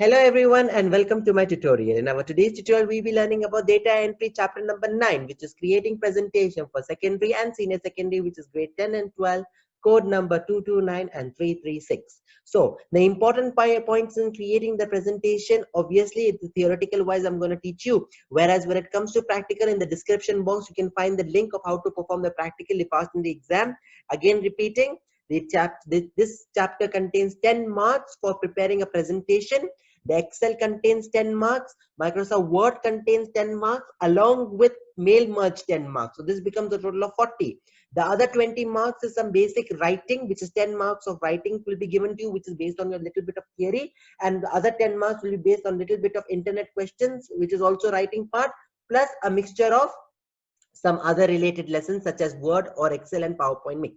Hello everyone and welcome to my tutorial. In our today's tutorial, we'll be learning about data entry chapter number 9, which is creating presentation for secondary and senior secondary, which is grade 10 and 12, code number 229 and 336. So the important points in creating the presentation, obviously it's theoretical wise I'm going to teach you. Whereas when it comes to practical, in the description box, you can find the link of how to perform the practical if passed in the exam. Again, repeating, this chapter contains 10 marks for preparing a presentation. The Excel contains 10 marks, Microsoft Word contains 10 marks, along with mail merge 10 marks. So this becomes a total of 40. The other 20 marks is some basic writing, which is 10 marks of writing will be given to you, which is based on your little bit of theory. And the other 10 marks will be based on little bit of internet questions, which is also writing part, plus a mixture of some other related lessons such as Word or Excel and PowerPoint mix.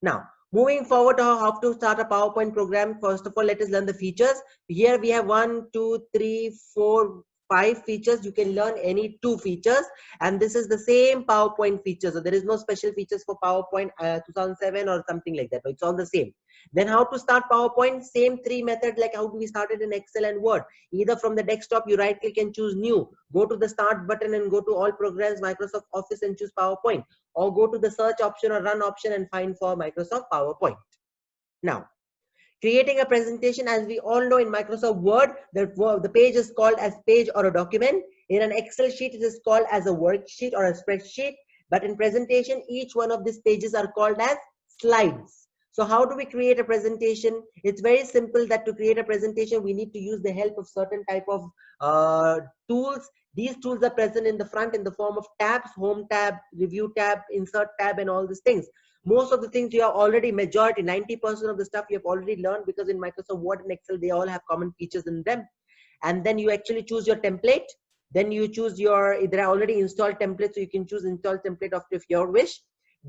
Now, moving forward to how to start a PowerPoint program, first of all, let us learn the features. Here we have 1, 2, 3, 4, 5 features. You can learn any 2 features, and this is the same PowerPoint feature. So there is no special features for PowerPoint 2007 or something like that. It's all the same. Then how to start PowerPoint, same 3 methods like how we started in Excel and Word. Either from the desktop, you right click and choose new, go to the start button and go to all programs, Microsoft Office, and choose PowerPoint, or go to the search option or run option and find for Microsoft PowerPoint. Now, creating a presentation, as we all know, in Microsoft Word, the page is called as page or a document. In an Excel sheet, it is called as a worksheet or a spreadsheet. But in presentation, each one of these pages are called as slides. So how do we create a presentation? It's very simple that to create a presentation, we need to use the help of certain type of tools. These tools are present in the front in the form of tabs: home tab, review tab, insert tab, and all these things. Most of the things you have already, majority 90% of the stuff you have already learned, because in Microsoft Word and Excel they all have common features in them. And then you actually choose your template. Then you choose your, there are already installed templates, so you can choose install template of your wish.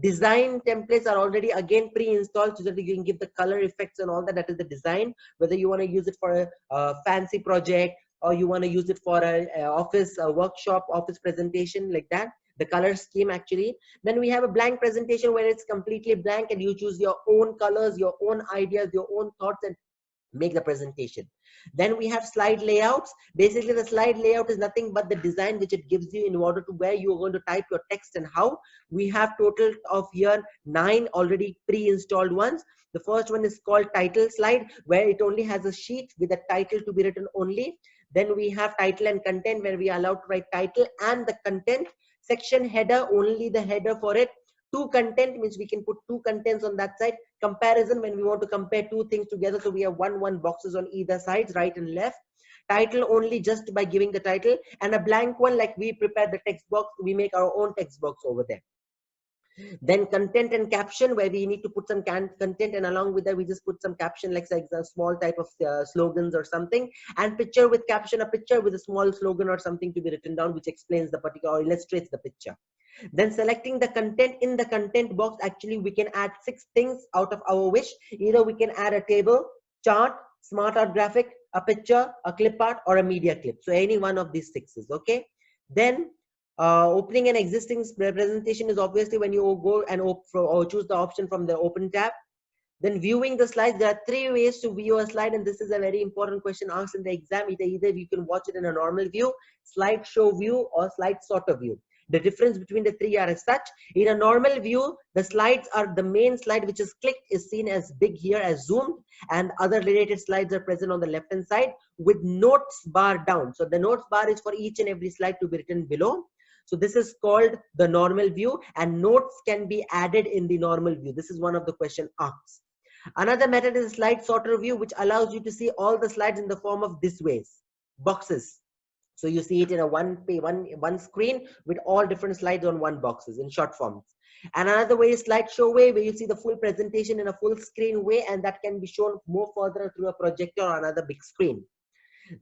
Design templates are already again pre-installed so that you can give the color effects and all that. That is the design, whether you want to use it for a fancy project or you want to use it for a office, a workshop, office presentation, like that. The color scheme actually. Then we have a blank presentation where it's completely blank and you choose your own colors, your own ideas, your own thoughts, and make the presentation. Then we have slide layouts. Basically, the slide layout is nothing but the design which it gives you in order to where you are going to type your text and how. We have total of here 9 already pre-installed ones. The first one is called title slide, where it only has a sheet with a title to be written only. Then we have title and content, where we are allowed to write title and the content. Section header, only the header for it. To content means we can put 2 contents on that side. Comparison, when we want to compare 2 things together, so we have one boxes on either sides, right and left. Title only just by giving the title, and a blank one, like we prepare the text box, we make our own text box over there. Then content and caption, where we need to put some content, and along with that we just put some caption, like a small type of slogans or something. And picture with caption, a picture with a small slogan or something to be written down which explains the particular or illustrates the picture. Then selecting the content, in the content box actually we can add 6 things out of our wish. Either we can add a table, chart, smart art graphic, a picture, a clip art, or a media clip. So any one of these 6 is okay. Then opening an existing presentation is obviously when you go and choose the option from the open tab. Then viewing the slides, there are 3 ways to view a slide, and this is a very important question asked in the exam. Either you can watch it in a normal view, slideshow view, or slide sorter view. The difference between the 3 are as such. In a normal view, the slides are the main slide which is clicked is seen as big here as zoomed, and other related slides are present on the left hand side with notes bar down. So the notes bar is for each and every slide to be written below. So this is called the normal view, and notes can be added in the normal view. This is one of the question asked. Another method is slide sorter view, which allows you to see all the slides in the form of this ways, boxes. So you see it in a one screen with all different slides on one boxes in short forms. And another way is slideshow way, where you see the full presentation in a full screen way, and that can be shown more further through a projector or another big screen.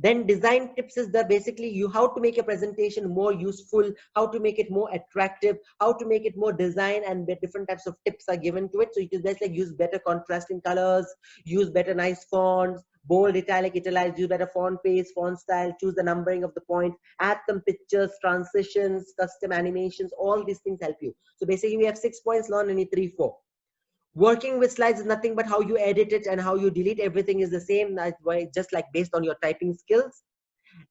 Then design tips is the basically you how to make a presentation more useful, how to make it more attractive, how to make it more design, and different types of tips are given to it. So you can just like use better contrasting colors, use better nice fonts, bold, italic, italicized, use better font pace, font style, choose the numbering of the points, add some pictures, transitions, custom animations. All these things help you. So basically we have 6 points, learn any 3, 4. Working with slides is nothing but how you edit it and how you delete. Everything is the same. That's why, just like based on your typing skills.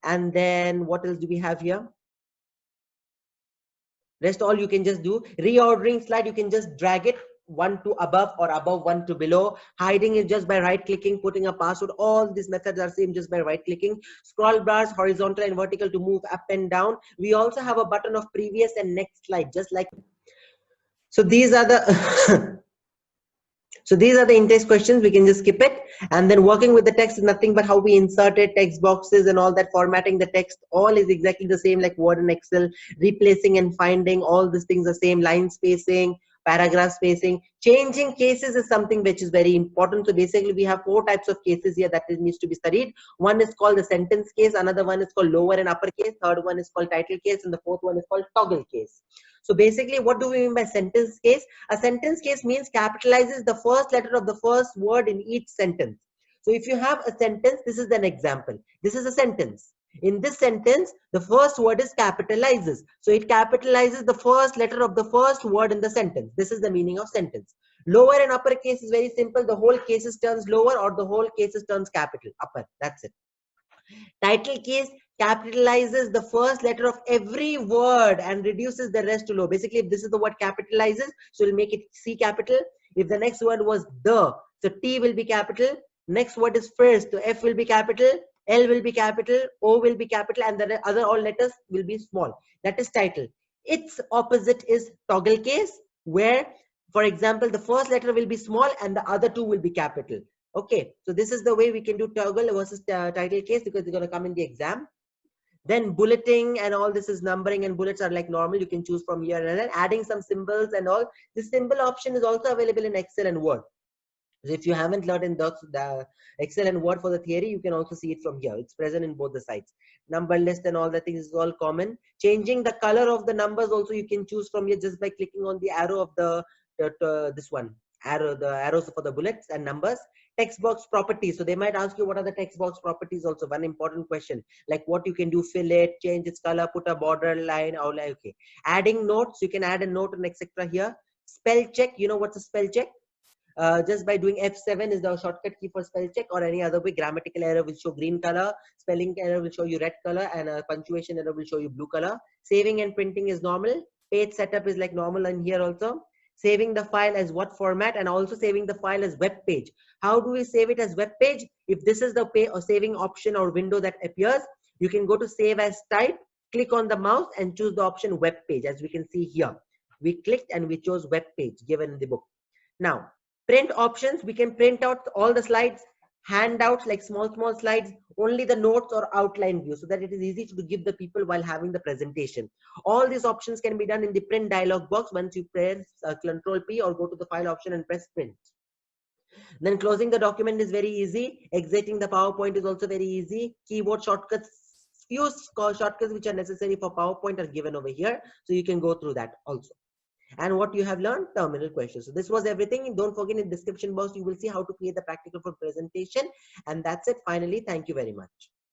And then what else do we have here? Rest all you can just do. Reordering slide, you can just drag it one to above or above one to below. Hiding it just by right clicking, putting a password. All these methods are same just by right clicking. Scroll bars horizontal and vertical to move up and down. We also have a button of previous and next slide, just like. So these are the so these are the in-text questions. We can just skip it. And then working with the text is nothing but how we insert it, text boxes and all that, formatting the text, all is exactly the same like Word and Excel. Replacing and finding, all these things are same. Line spacing, paragraph spacing. Changing cases is something which is very important. So basically we have 4 types of cases here that needs to be studied. One is called the sentence case, another one is called lower and upper case, third one is called title case, and the fourth one is called toggle case. So basically what do we mean by sentence case? A sentence case means capitalizes the first letter of the first word in each sentence. So if you have a sentence, this is an example. This is a sentence. In this sentence, the first word is capitalizes. So it capitalizes the first letter of the first word in the sentence. This is the meaning of sentence. Lower and upper case is very simple. The whole cases turns lower or the whole cases turns capital upper. That's it. Title case capitalizes the first letter of every word and reduces the rest to low. Basically, if this is the word capitalizes, so we'll make it C capital. If the next word was the, so T will be capital. Next word is first, so F will be capital, L will be capital, O will be capital, and the other all letters will be small. That is title. Its opposite is toggle case, where, for example, the first letter will be small and the other two will be capital. Okay, so this is the way we can do toggle versus title case, because they're going to come in the exam. Then bulleting and all this is numbering, and bullets are like normal. You can choose from here, and then adding some symbols and all. The symbol option is also available in Excel and Word. So if you haven't learned in the Excel and Word for the theory, you can also see it from here. It's present in both the sides. Number list and all the things is all common. Changing the color of the numbers also you can choose from here just by clicking on the arrow of this one arrow, the arrows for the bullets and numbers. Text box properties. So they might ask you what are the text box properties also. One important question, like what you can do, fill it, change its color, put a border line, or like, okay. Adding notes, you can add a note and etc. here. Spell check, you know what's a spell check? Just by doing F7 is the shortcut key for spell check, or any other way. Grammatical error will show green color, spelling error will show you red color, and punctuation error will show you blue color. Saving and printing is normal. Page setup is like normal, and here also. Saving the file as what format, and also saving the file as web page. How do we save it as web page? If this is the pay or saving option or window that appears, you can go to save as type, click on the mouse and choose the option web page. As we can see here, we clicked and we chose web page given in the book. Now, print options, we can print out all the slides, handouts like small slides, only the notes or outline view, so that it is easy to give the people while having the presentation. All these options can be done in the print dialog box once you press Control P or go to the file option and press print. Then closing the document is very easy. Exiting the PowerPoint is also very easy. Keyboard shortcuts, few shortcuts which are necessary for PowerPoint are given over here, so you can go through that also. And what you have learned, terminal questions. So this was everything. Don't forget, in the description box you will see how to create the practical for presentation. And that's it. Finally, thank you very much.